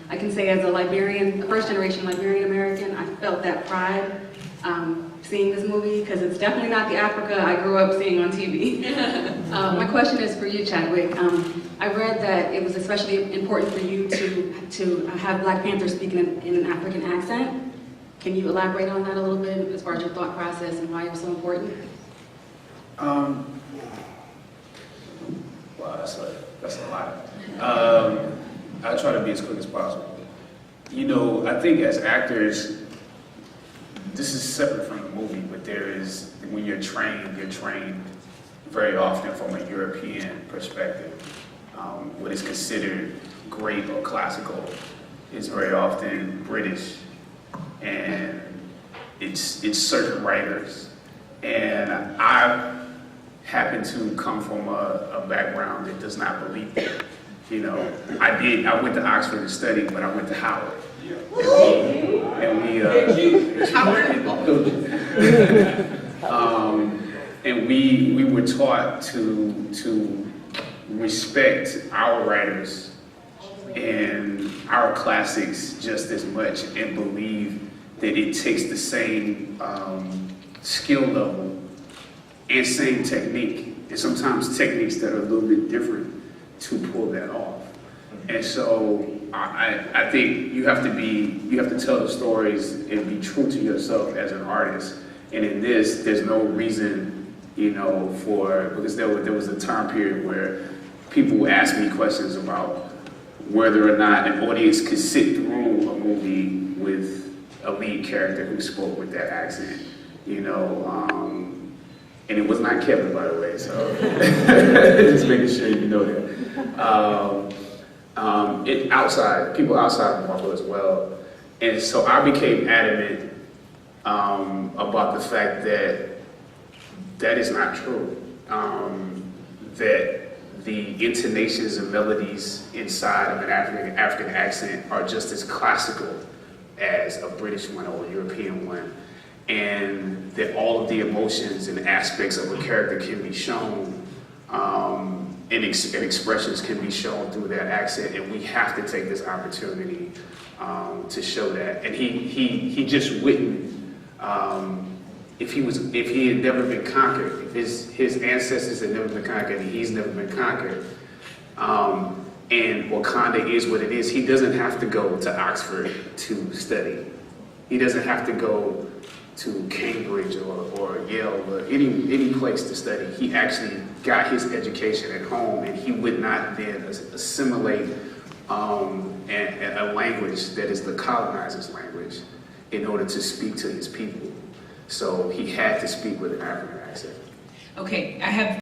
I can say as a Liberian, a first-generation Liberian American, I felt that pride seeing this movie, because it's definitely not the Africa I grew up seeing on TV. My question is for you, Chadwick. I read that it was especially important for you to have Black Panther speaking in an African accent. Can you elaborate on that a little bit as far as your thought process and why it was so important? Wow, that's a lot. I try to be as quick as possible. You know, I think as actors, this is separate from the movie, but there is, when you're trained very often from a European perspective. What is considered great or classical is very often British, and it's certain writers. And I happen to come from a background that does not believe that. You know, I went to Oxford to study, but I went to Howard. And we were taught to respect our writers and our classics just as much, and believe that it takes the same skill level and same technique, and sometimes techniques that are a little bit different, to pull that off. And so I think you have to tell the stories and be true to yourself as an artist. And in this, there's no reason, you know, because there was a time period where people would ask me questions about whether or not an audience could sit through a movie with a lead character who spoke with that accent, you know. And it was not Kevin, by the way, so just making sure you know that. People outside of Marvel as well. And so I became adamant about the fact that that is not true. That the intonations and melodies inside of an African accent are just as classical as a British one or a European one. And that all of the emotions and aspects of a character can be shown, and expressions can be shown through that accent, and we have to take this opportunity to show that. And he just wouldn't, if he had never been conquered, if his ancestors had never been conquered, and he's never been conquered, and Wakanda is what it is, he doesn't have to go to Oxford to study. He doesn't have to go to Cambridge or Yale or any place to study. He actually got his education at home, and he would not then assimilate a language that is the colonizer's language in order to speak to his people. So he had to speak with an African accent. Okay, I have